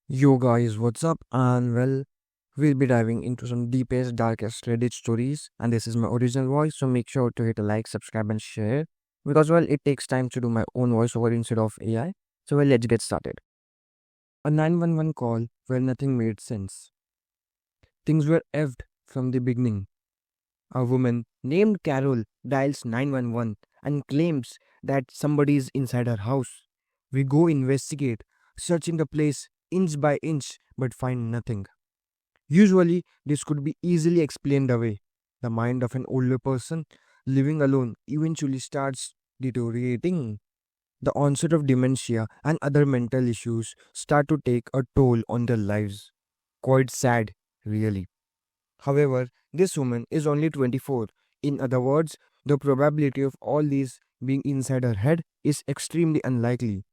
Yo guys, what's up? And we'll be diving into some deepest, darkest Reddit stories. And this is my original voice, so make sure to hit a like, subscribe, and share. Because it takes time to do my own voiceover instead of AI. So let's get started. A 911 call where nothing made sense. Things were effed from the beginning. A woman named Carol dials 911 and claims that somebody is inside her house. We go investigate, searching the place inch by inch, but find nothing. Usually, this could be easily explained away. The mind of an older person living alone eventually starts deteriorating. The onset of dementia and other mental issues start to take a toll on their lives. Quite sad, really. However, this woman is only 24. In other words, the probability of all these being inside her head is extremely unlikely.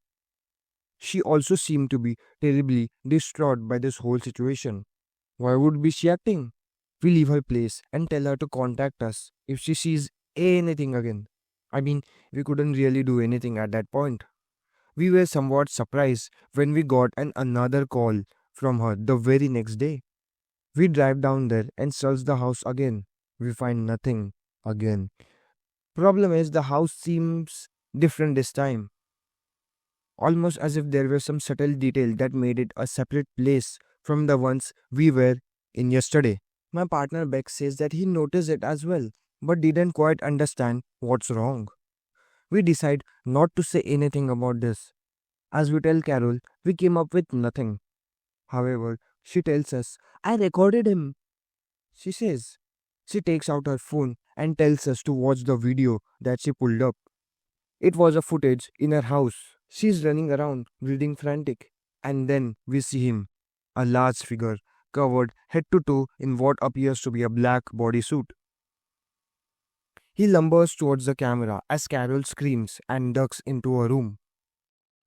She also seemed to be terribly distraught by this whole situation. Why would be she acting? We leave her place and tell her to contact us if she sees anything again. I mean, we couldn't really do anything at that point. We were somewhat surprised when we got another call from her the very next day. We drive down there and search the house again. We find nothing again. Problem is, the house seems different this time, almost as if there was some subtle detail that made it a separate place from the ones we were in yesterday. My partner Beck says that he noticed it as well, but didn't quite understand what's wrong. We decide not to say anything about this. As we tell Carol, we came up with nothing. However, she tells us, I recorded him. She says. She takes out her phone and tells us to watch the video that she pulled up. It was a footage in her house. She's running around, breathing frantic. And then we see him, a large figure, covered head to toe in what appears to be a black bodysuit. He lumbers towards the camera as Carol screams and ducks into a room,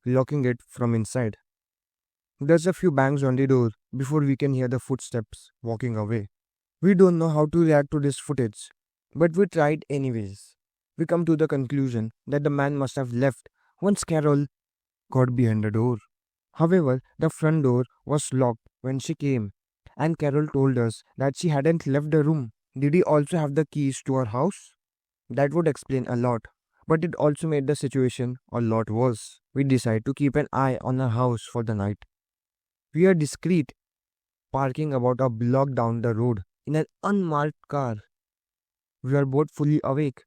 locking it from inside. There's a few bangs on the door before we can hear the footsteps walking away. We don't know how to react to this footage, but we tried anyways. We come to the conclusion that the man must have left once Carol got behind the door. However, the front door was locked when she came, and Carol told us that she hadn't left the room. Did he also have the keys to her house? That would explain a lot, but it also made the situation a lot worse. We decide to keep an eye on her house for the night. We are discreet, parking about a block down the road in an unmarked car. We are both fully awake,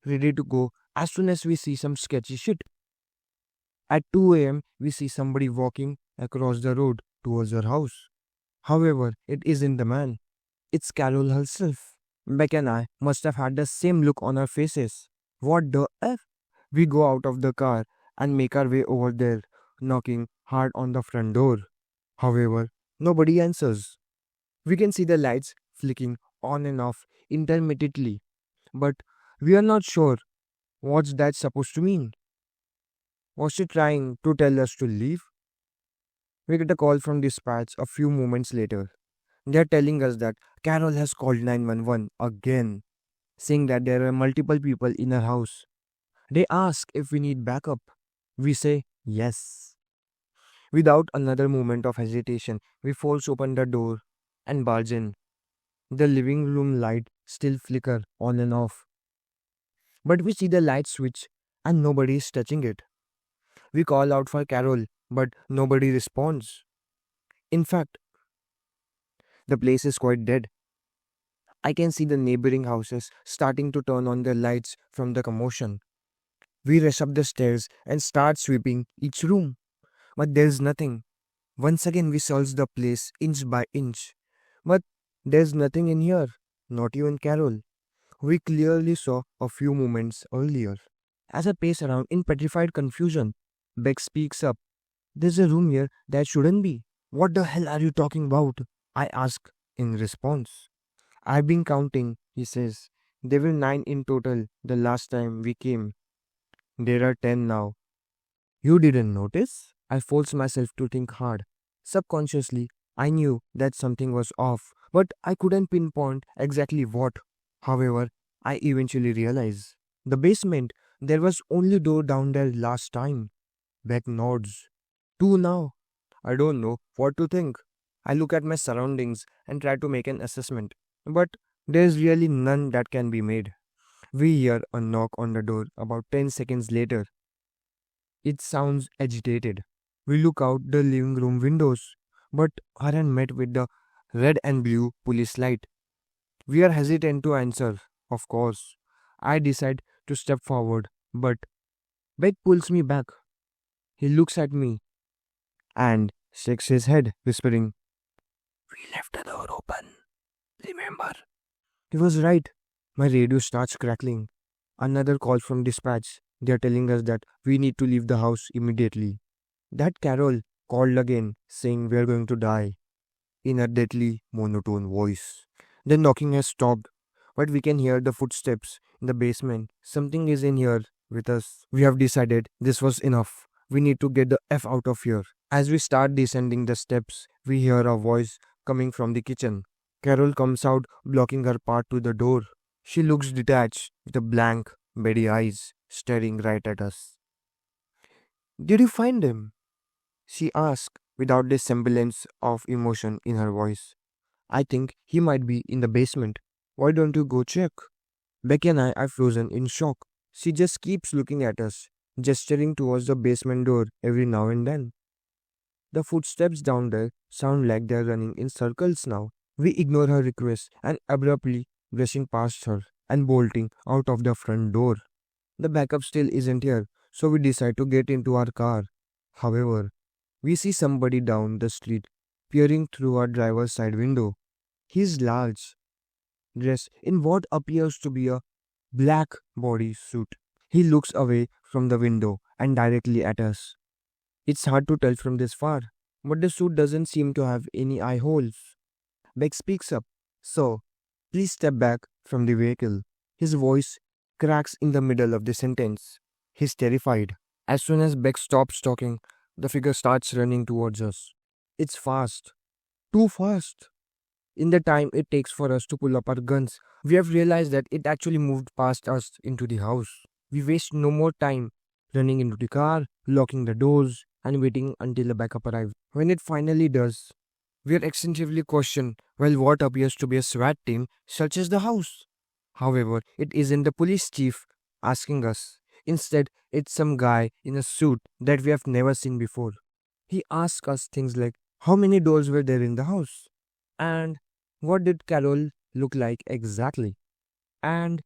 ready to go as soon as we see some sketchy shit. At 2 a.m., we see somebody walking across the road towards her house. However, it isn't the man, it's Carol herself. Beck and I must have had the same look on our faces. What the F? We go out of the car and make our way over there, knocking hard on the front door. However, nobody answers. We can see the lights flicking on and off intermittently, but we are not sure what's that supposed to mean. Was she trying to tell us to leave? We get a call from dispatch a few moments later. They're telling us that Carol has called 911 again, saying that there are multiple people in her house. They ask if we need backup. We say yes. Without another moment of hesitation, we force open the door and barge in. The living room light still flicker on and off, but we see the light switch and nobody is touching it. We call out for Carol, but nobody responds. In fact, the place is quite dead. I can see the neighboring houses starting to turn on their lights from the commotion. We rush up the stairs and start sweeping each room, but there's nothing. Once again, we search the place inch by inch, but there's nothing in here, not even Carol. We clearly saw a few moments earlier. As I pace around in petrified confusion, Beck speaks up. There's a room here that shouldn't be. What the hell are you talking about? I ask in response. I've been counting, he says. There were 9 in total the last time we came. There are 10 now. You didn't notice? I forced myself to think hard. Subconsciously, I knew that something was off, but I couldn't pinpoint exactly what. However, I eventually realized. The basement, there was only door down there last time. Beck nods. 2 now. I don't know what to think. I look at my surroundings and try to make an assessment, but there's really none that can be made. We hear a knock on the door about 10 seconds later. It sounds agitated. We look out the living room windows, but aren't met with the red and blue police light. We are hesitant to answer, of course. I decide to step forward, but Beck pulls me back. He looks at me and shakes his head, whispering, "We left the door open, remember?" He was right. My radio starts crackling. Another call from dispatch. They are telling us that we need to leave the house immediately. That Carol called again, saying we are going to die, in a deadly monotone voice. The knocking has stopped, but we can hear the footsteps in the basement. Something is in here with us. We have decided this was enough. We need to get the F out of here. As we start descending the steps, we hear a voice coming from the kitchen. Carol comes out, blocking her path to the door. She looks detached, with a blank, beady eyes, staring right at us. "Did you find him?" she asked, without the semblance of emotion in her voice. "I think he might be in the basement. Why don't you go check?" Becky and I are frozen in shock. She just keeps looking at us, gesturing towards the basement door every now and then. The footsteps down there sound like they're running in circles now. We ignore her request and abruptly brushing past her and bolting out of the front door. The backup still isn't here, so we decide to get into our car. However, we see somebody down the street peering through our driver's side window. He's large, dressed in what appears to be a black bodysuit. He looks away from the window and directly at us. It's hard to tell from this far, but the suit doesn't seem to have any eye holes. Beck speaks up. "So, please step back from the vehicle." His voice cracks in the middle of the sentence. He's terrified. As soon as Beck stops talking, the figure starts running towards us. It's fast. Too fast. In the time it takes for us to pull up our guns, we have realized that it actually moved past us into the house. We waste no more time running into the car, locking the doors, and waiting until the backup arrives. When it finally does, we are extensively questioned while what appears to be a SWAT team searches the house. However, it isn't the police chief asking us. Instead, it's some guy in a suit that we have never seen before. He asks us things like how many doors were there in the house? And what did Carol look like exactly? And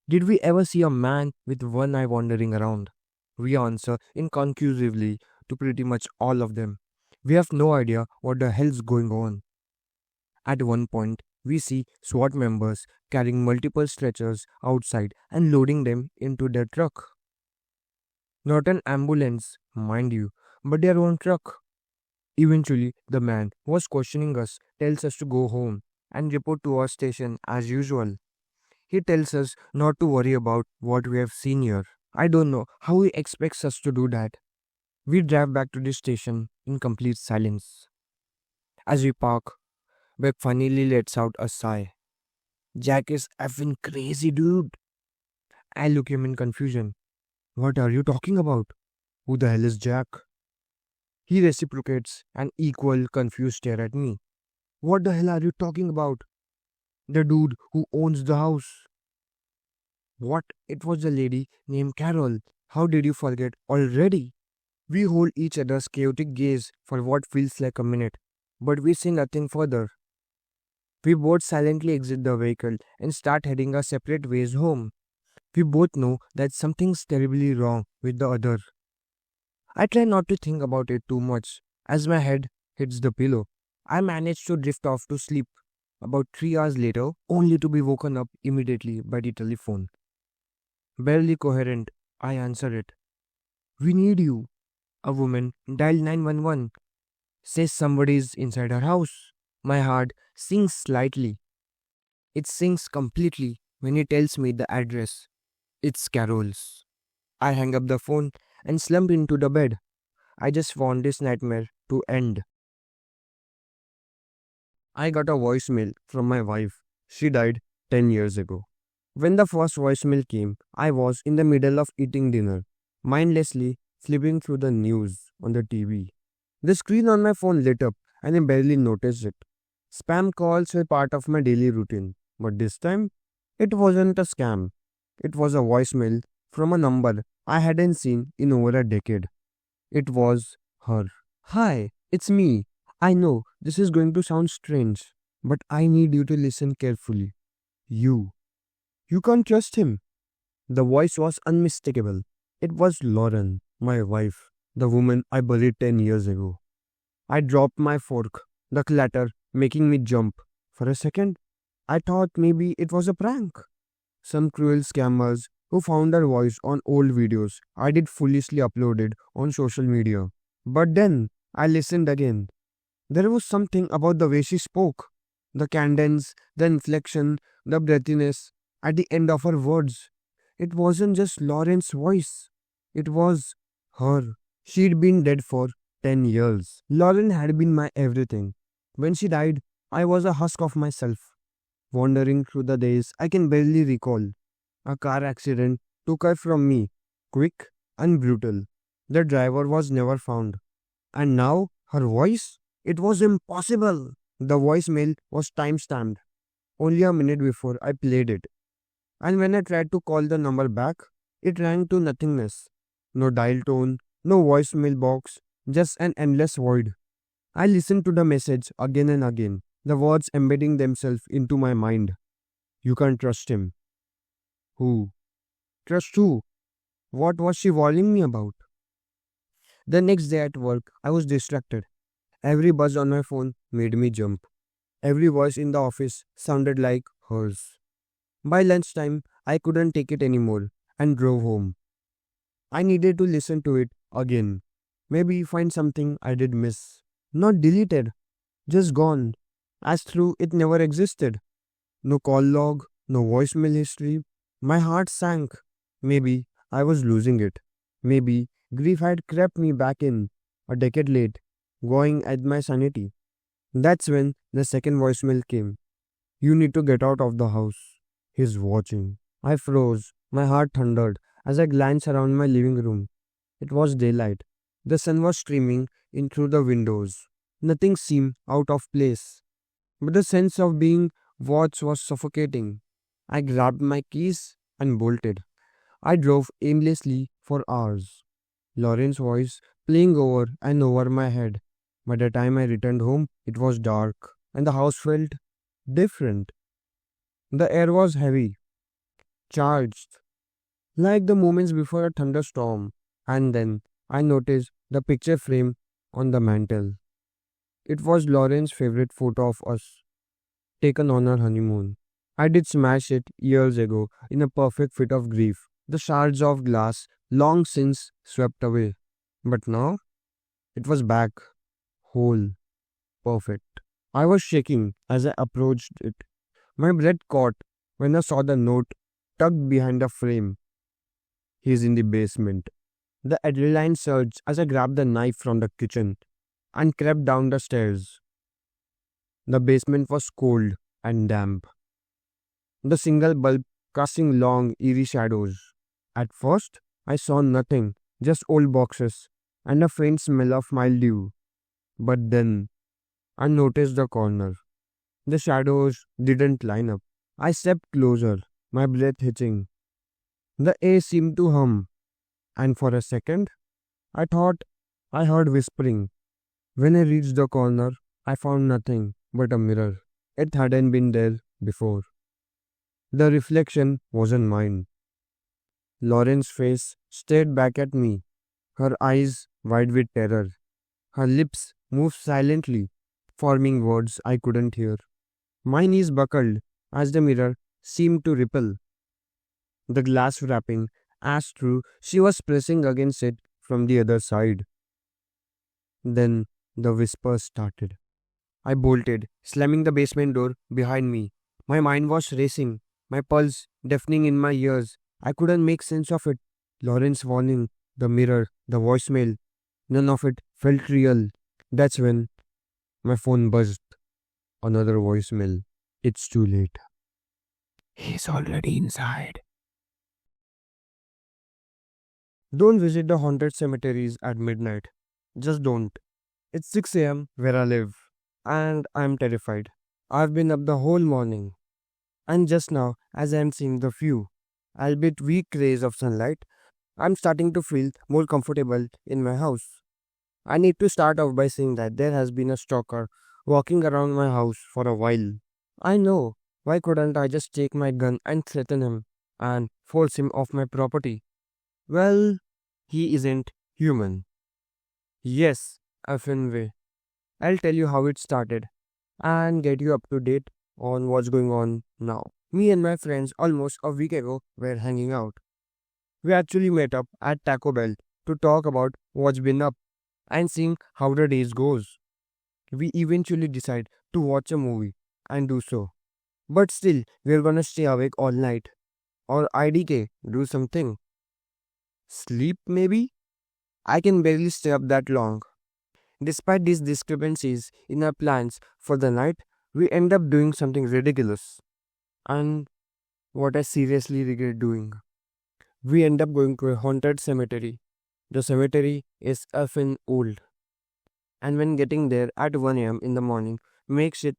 did we ever see a man with one eye wandering around? We answer inconclusively to pretty much all of them. We have no idea what the hell's going on. At one point, we see SWAT members carrying multiple stretchers outside and loading them into their truck. Not an ambulance, mind you, but their own truck. Eventually, the man who was questioning us tells us to go home and report to our station as usual. He tells us not to worry about what we have seen here. I don't know how he expects us to do that. We drive back to the station in complete silence. As we park, Beck finally lets out a sigh. "Jack is effing crazy, dude." I look him in confusion. "What are you talking about? Who the hell is Jack?" He reciprocates an equal confused stare at me. "What the hell are you talking about?" "The dude who owns the house." "What? It was the lady named Carol. How did you forget already?" We hold each other's chaotic gaze for what feels like a minute, but we say nothing further. We both silently exit the vehicle and start heading our separate ways home. We both know that something's terribly wrong with the other. I try not to think about it too much. As my head hits the pillow, I manage to drift off to sleep. About 3 hours later, only to be woken up immediately by the telephone. Barely coherent, I answer it. "We need you." A woman dialed 911. Says somebody's inside her house. My heart sinks slightly. It sinks completely when he tells me the address. It's Carol's. I hang up the phone and slump into the bed. I just want this nightmare to end. I got a voicemail from my wife. She died 10 years ago. When the first voicemail came, I was in the middle of eating dinner, mindlessly flipping through the news on the TV. The screen on my phone lit up and I barely noticed it. Spam calls were part of my daily routine, but this time it wasn't a scam. It was a voicemail from a number I hadn't seen in over a decade. It was her. Hi, it's me. I know this is going to sound strange, but I need you to listen carefully. You. You can't trust him. The voice was unmistakable. It was Lauren, my wife, the woman I buried 10 years ago. I dropped my fork, the clatter making me jump. For a second, I thought maybe it was a prank. Some cruel scammers who found her voice on old videos I did foolishly uploaded on social media. But then I listened again. There was something about the way she spoke. The cadence, the inflection, the breathiness at the end of her words. It wasn't just Lauren's voice. It was her. She'd been dead for 10 years. Lauren had been my everything. When she died, I was a husk of myself, wandering through the days I can barely recall. A car accident took her from me, quick and brutal. The driver was never found. And now, her voice? It was impossible. The voicemail was time stamped, only a minute before I played it. And when I tried to call the number back, it rang to nothingness. No dial tone, no voicemail box, just an endless void. I listened to the message again and again, the words embedding themselves into my mind. You can't trust him. Who? Trust who? What was she warning me about? The next day at work, I was distracted. Every buzz on my phone made me jump. Every voice in the office sounded like hers. By lunchtime, I couldn't take it anymore and drove home. I needed to listen to it again. Maybe find something I did miss. Not deleted, just gone. As through it never existed. No call log, no voicemail history. My heart sank. Maybe I was losing it. Maybe grief had crept me back in, a decade late, going at my sanity. That's when the second voicemail came. You need to get out of the house. He's watching. I froze. My heart thundered as I glanced around my living room. It was daylight. The sun was streaming in through the windows. Nothing seemed out of place. But the sense of being watched was suffocating. I grabbed my keys and bolted. I drove aimlessly for hours. Lauren's voice playing over and over my head. By the time I returned home, it was dark, and the house felt different. The air was heavy, charged, like the moments before a thunderstorm. And then I noticed the picture frame on the mantel. It was Lauren's favorite photo of us, taken on our honeymoon. I did smash it years ago in a perfect fit of grief, the shards of glass long since swept away. But now it was back, whole, perfect. I was shaking as I approached it. My breath caught when I saw the note tucked behind the frame. He's in the basement. The adrenaline surged as I grabbed the knife from the kitchen and crept down the stairs. The basement was cold and damp, the single bulb casting long, eerie shadows. At first, I saw nothing, just old boxes and a faint smell of mildew. But then I noticed the corner. The shadows didn't line up. I stepped closer, my breath hitching. The air seemed to hum, and for a second, I thought I heard whispering. When I reached the corner, I found nothing but a mirror. It hadn't been there before. The reflection wasn't mine. Lauren's face stared back at me, her eyes wide with terror. Her lips moved silently, forming words I couldn't hear. My knees buckled as the mirror seemed to ripple. The glass wrapping as through she was pressing against it from the other side. Then the whispers started. I bolted, slamming the basement door behind me. My mind was racing, my pulse deafening in my ears. I couldn't make sense of it. Lauren's warning, the mirror, the voicemail, none of it felt real. That's when my phone buzzed. Another voicemail. It's too late. He's already inside. Don't visit the haunted cemeteries at midnight. Just don't. It's 6 a.m. where I live, and I'm terrified. I've been up the whole morning, and just now, as I'm seeing the few, albeit weak rays of sunlight, I'm starting to feel more comfortable in my house. I need to start off by saying that there has been a stalker walking around my house for a while. I know, why couldn't I just take my gun and threaten him and force him off my property? Well, he isn't human. Yes, Afinwe. I'll tell you how it started and get you up to date on what's going on now. Me and my friends almost a week ago were hanging out. We actually met up at Taco Bell to talk about what's been up and seeing how the days goes. We eventually decide to watch a movie and do so. But still, we're gonna stay awake all night. Or IDK, do something. Sleep maybe? I can barely stay up that long. Despite these discrepancies in our plans for the night, we end up doing something ridiculous. And what I seriously regret doing. We end up going to a haunted cemetery. The cemetery is often old, and when getting there at 1 a.m. in the morning makes it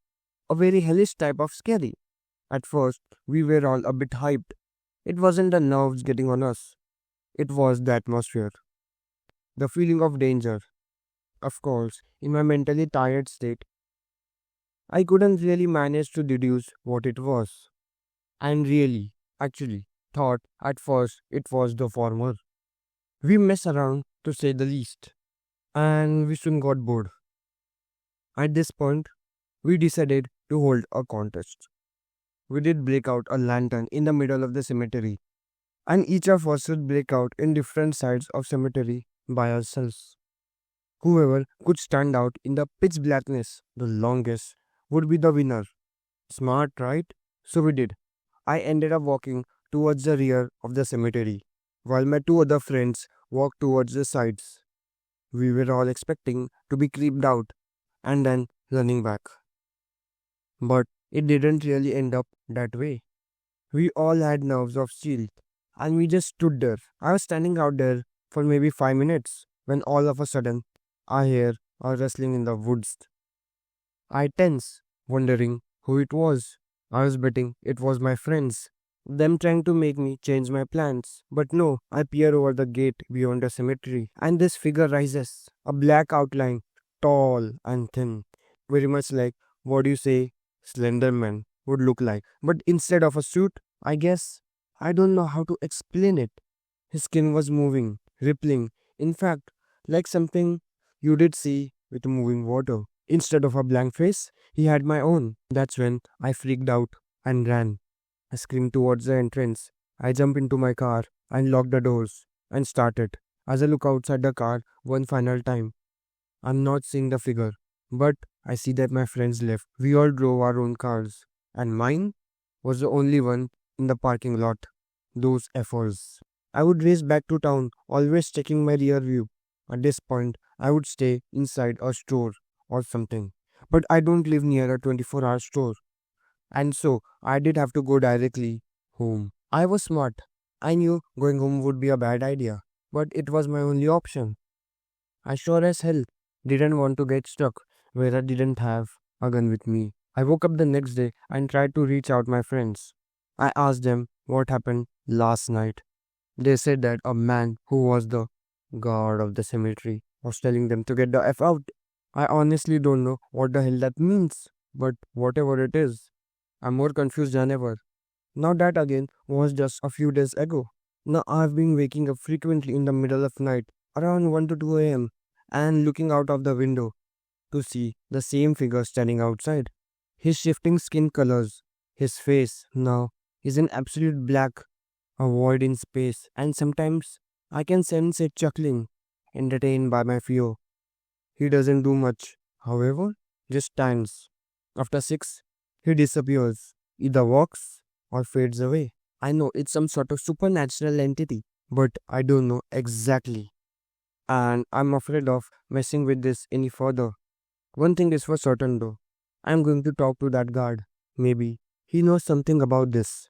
a very hellish type of scary. At first, we were all a bit hyped. It wasn't the nerves getting on us, it was the atmosphere, the feeling of danger. Of course, in my mentally tired state, I couldn't really manage to deduce what it was. And really, actually, thought at first it was the former. We mess around to say the least, and we soon got bored. At this point, we decided to hold a contest. We did break out a lantern in the middle of the cemetery, and each of us would break out in different sides of cemetery by ourselves. Whoever could stand out in the pitch blackness the longest would be the winner. Smart, right? So we did. I ended up walking towards the rear of the cemetery, while my two other friends walked towards the sides. We were all expecting to be creeped out and then running back. But it didn't really end up that way. We all had nerves of steel, and we just stood there. I was standing out there for maybe 5 minutes when all of a sudden I hear a rustling in the woods. I tense, wondering who it was. I was betting it was my friends, them trying to make me change my plans. But no, I peer over the gate beyond the cemetery, and this figure rises, a black outline, tall and thin, very much like what you say Slenderman would look like. But instead of a suit, I guess, I don't know how to explain it. His skin was moving, rippling, in fact, like something you did see with moving water. Instead of a blank face, he had my own. That's when I freaked out and ran. I screamed towards the entrance. I jumped into my car and locked the doors and started. As I look outside the car one final time, I'm not seeing the figure, but I see that my friends left. We all drove our own cars, and mine was the only one in the parking lot. Those efforts. I would race back to town, always checking my rear view. At this point, I would stay inside a store or something. But I don't live near a 24-hour store, and so I did have to go directly home. I was smart. I knew going home would be a bad idea, but it was my only option. I sure as hell didn't want to get stuck where I didn't have a gun with me. I woke up the next day and tried to reach out my friends. I asked them what happened last night. They said that a man who was the guard of the cemetery was telling them to get the F out. I honestly don't know what the hell that means, but whatever it is, I'm more confused than ever. Now that again was just a few days ago. Now I've been waking up frequently in the middle of night around 1 to 2 a.m. and looking out of the window to see the same figure standing outside. His shifting skin colors, his face now is in absolute black, a void in space, and sometimes I can sense it chuckling, entertained by my fear. He doesn't do much, however, just stands. After 6, he disappears, either walks or fades away. I know it's some sort of supernatural entity, but I don't know exactly. And I'm afraid of messing with this any further. One thing is for certain though, I'm going to talk to that guard. Maybe he knows something about this.